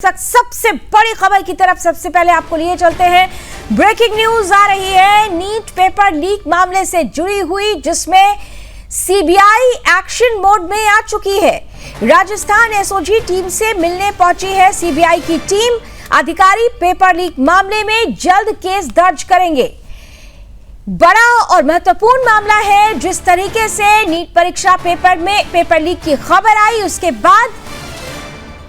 सबसे बड़ी खबर की तरफ सबसे पहले आपको लिए चलते हैं। ब्रेकिंग न्यूज आ रही है नीट पेपर लीक मामले से जुड़ी हुई, जिसमें सीबीआई एक्शन मोड में आ चुकी है। राजस्थान एसओजी टीम से मिलने पहुंची है सीबीआई की टीम। अधिकारी पेपर लीक मामले में जल्द केस दर्ज करेंगे। बड़ा और महत्वपूर्ण मामला है। जिस तरीके से नीट परीक्षा पेपर लीक की खबर आई, उसके बाद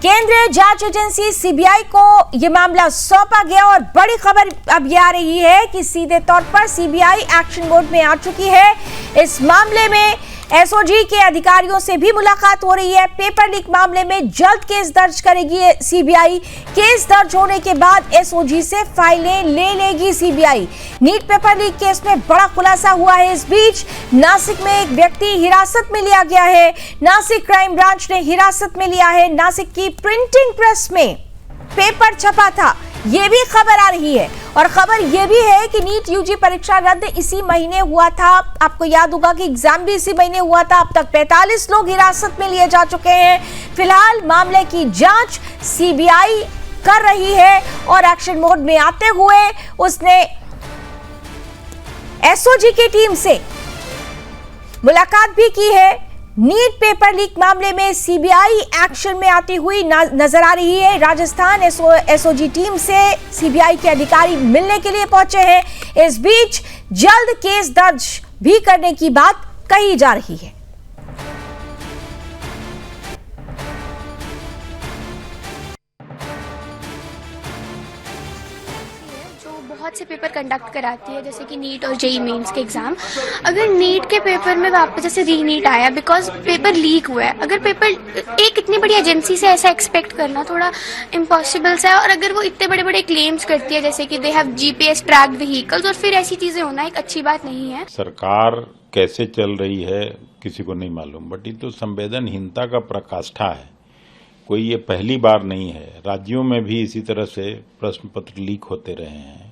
केंद्रीय जांच एजेंसी सीबीआई को यह मामला सौंपा गया और बड़ी खबर अब यह आ रही है कि सीधे तौर पर सीबीआई एक्शन मोड में आ चुकी है। इस मामले में एसओजी के अधिकारियों से भी मुलाकात हो रही है। पेपर लीक मामले में जल्द केस दर्ज करेगी सीबीआई। केस दर्ज होने के बाद एसओजी से फाइलें ले लेगी CBI. NEET paper leak case में बड़ा खुलासा हुआ है। इस बीच नासिक में एक व्यक्ति हिरासत में लिया गया है। नासिक क्राइम ब्रांच ने हिरासत में लिया है। नासिक की प्रिंटिंग प्रेस में पेपर छपा था, यह भी खबर आ रही है। और खबर यह भी है कि नीट यूजी परीक्षा रद्द इसी महीने हुआ था। आपको याद होगा कि एग्जाम भी इसी महीने हुआ था। अब तक 45 लोग हिरासत में लिए जा चुके हैं। फिलहाल मामले की जांच सीबीआई कर रही है और एक्शन मोड में आते हुए उसने एसओजी की टीम से मुलाकात भी की है। नीट पेपर लीक मामले में सीबीआई एक्शन में आती हुई नजर आ रही है। राजस्थान एसओजी टीम से सीबीआई के अधिकारी मिलने के लिए पहुंचे हैं। इस बीच जल्द केस दर्ज भी करने की बात कही जा रही है। बहुत से पेपर कंडक्ट कराती है, जैसे कि नीट और जेई मेंस के एग्जाम। अगर नीट के पेपर में वापस जैसे री नीट आया बिकॉज पेपर लीक हुआ है, अगर पेपर एक इतनी बड़ी एजेंसी से ऐसा एक्सपेक्ट करना थोड़ा इम्पॉसिबल सा है। और अगर वो इतने बड़े बड़े क्लेम्स करती है जैसे कि they have GPS tracked vehicles, और फिर ऐसी चीजें होना एक अच्छी बात नहीं है। सरकार कैसे चल रही है किसी को नहीं मालूम, बट ये तो संवेदनहीनता का प्रकाष्ठा है। कोई ये पहली बार नहीं है। राज्यों में भी इसी तरह से प्रश्न पत्र लीक होते रहे हैं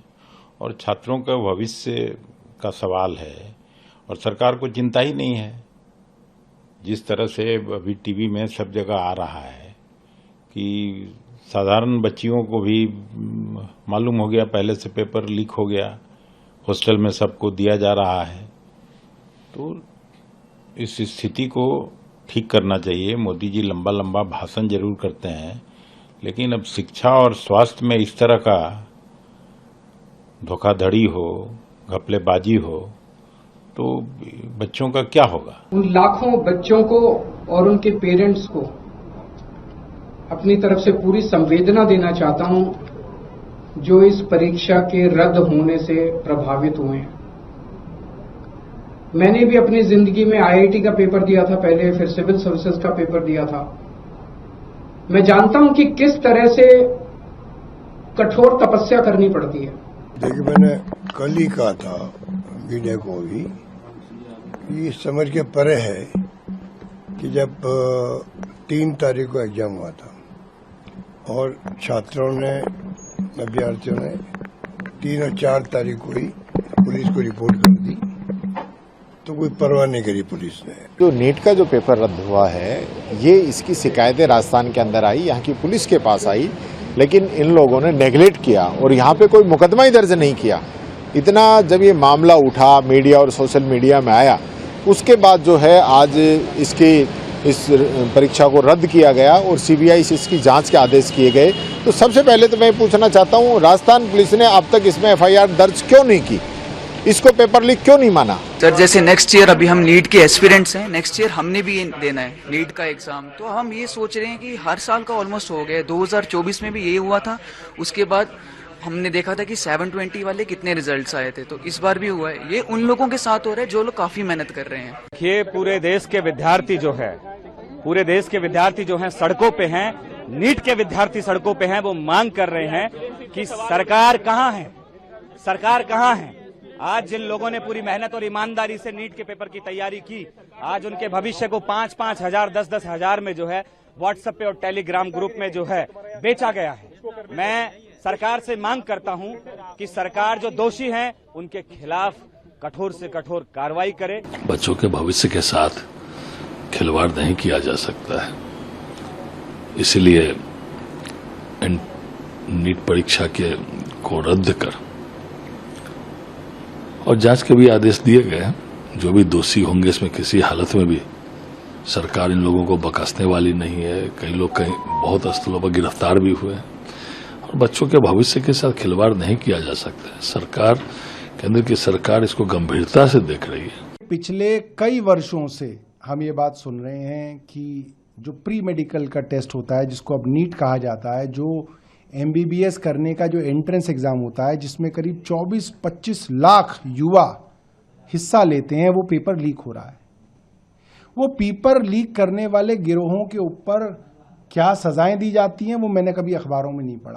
और छात्रों का भविष्य का सवाल है और सरकार को चिंता ही नहीं है। जिस तरह से अभी टीवी में सब जगह आ रहा है कि साधारण बच्चियों को भी मालूम हो गया, पहले से पेपर लीक हो गया, हॉस्टल में सबको दिया जा रहा है। तो इस स्थिति को ठीक करना चाहिए। मोदी जी लंबा लंबा भाषण जरूर करते हैं, लेकिन अब शिक्षा और स्वास्थ्य में इस तरह का धोखाधड़ी हो, घपलेबाजी हो, तो बच्चों का क्या होगा। उन लाखों बच्चों को और उनके पेरेंट्स को अपनी तरफ से पूरी संवेदना देना चाहता हूं जो इस परीक्षा के रद्द होने से प्रभावित हुए हैं। मैंने भी अपनी जिंदगी में आईआईटी का पेपर दिया था पहले, फिर सिविल सर्विसेज का पेपर दिया था। मैं जानता हूं कि किस तरह से कठोर तपस्या करनी पड़ती है। देखिए, मैंने कल ही कहा था मीडिया को भी कि समझ के परे है कि जब 3 तारीख को एग्जाम हुआ था और छात्रों ने, अभ्यर्थियों ने 3 और 4 तारीख को ही पुलिस को रिपोर्ट कर दी, तो कोई परवाह नहीं करी पुलिस ने। जो नीट का जो पेपर रद्द हुआ है, ये इसकी शिकायतें राजस्थान के अंदर आई, यहाँ की पुलिस के पास आई, लेकिन इन लोगों ने नेगलेक्ट किया और यहाँ पे कोई मुकदमा ही दर्ज नहीं किया। इतना जब ये मामला उठा मीडिया और सोशल मीडिया में आया, उसके बाद जो है आज इस परीक्षा को रद्द किया गया और सीबीआई से इसकी जांच के आदेश किए गए। तो सबसे पहले तो मैं पूछना चाहता हूँ, राजस्थान पुलिस ने अब तक इसमें एफआईआर दर्ज क्यों नहीं की? इसको पेपर लीक क्यों नहीं माना? सर, जैसे नेक्स्ट ईयर अभी हम नीट के एस्पिरेंट्स हैं, नेक्स्ट ईयर हमने भी देना है नीट का एग्जाम। तो हम ये सोच रहे हैं कि हर साल का ऑलमोस्ट हो गया। 2024 में भी ये हुआ था, उसके बाद हमने देखा था कि 720 वाले कितने रिजल्ट्स आए थे, तो इस बार भी हुआ है। ये उन लोगों के साथ हो रहा है जो लोग काफी मेहनत कर रहे हैं। ये पूरे देश के विद्यार्थी जो हैं सड़कों पे हैं, नीट के विद्यार्थी सड़कों पे हैं। वो मांग कर रहे हैं कि सरकार कहाँ है, सरकार कहाँ है। आज जिन लोगों ने पूरी मेहनत और ईमानदारी से नीट के पेपर की तैयारी की, आज उनके भविष्य को 5-5 हजार 10-10 हजार में जो है व्हाट्सएप पे और टेलीग्राम ग्रुप में जो है बेचा गया है। मैं सरकार से मांग करता हूं कि सरकार जो दोषी हैं उनके खिलाफ कठोर से कठोर कार्रवाई करे। बच्चों के भविष्य के साथ खिलवाड़ नहीं किया जा सकता है, इसलिए नीट परीक्षा को रद्द कर और जांच के भी आदेश दिए गए हैं। जो भी दोषी होंगे इसमें किसी हालत में भी सरकार इन लोगों को बख्शने वाली नहीं है। कई लोग कहीं बहुत स्थलों पर गिरफ्तार भी हुए हैं और बच्चों के भविष्य के साथ खिलवाड़ नहीं किया जा सकता। सरकार, केंद्र की सरकार इसको गंभीरता से देख रही है। पिछले कई वर्षों से हम ये बात सुन रहे हैं कि जो प्री मेडिकल का टेस्ट होता है, जिसको अब नीट कहा जाता है, जो MBBS करने का जो एंट्रेंस एग्जाम होता है, जिसमें करीब 24-25 लाख युवा हिस्सा लेते हैं, वो पेपर लीक हो रहा है। वो पेपर लीक करने वाले गिरोहों के ऊपर क्या सजाएं दी जाती हैं वो मैंने कभी अखबारों में नहीं पढ़ा।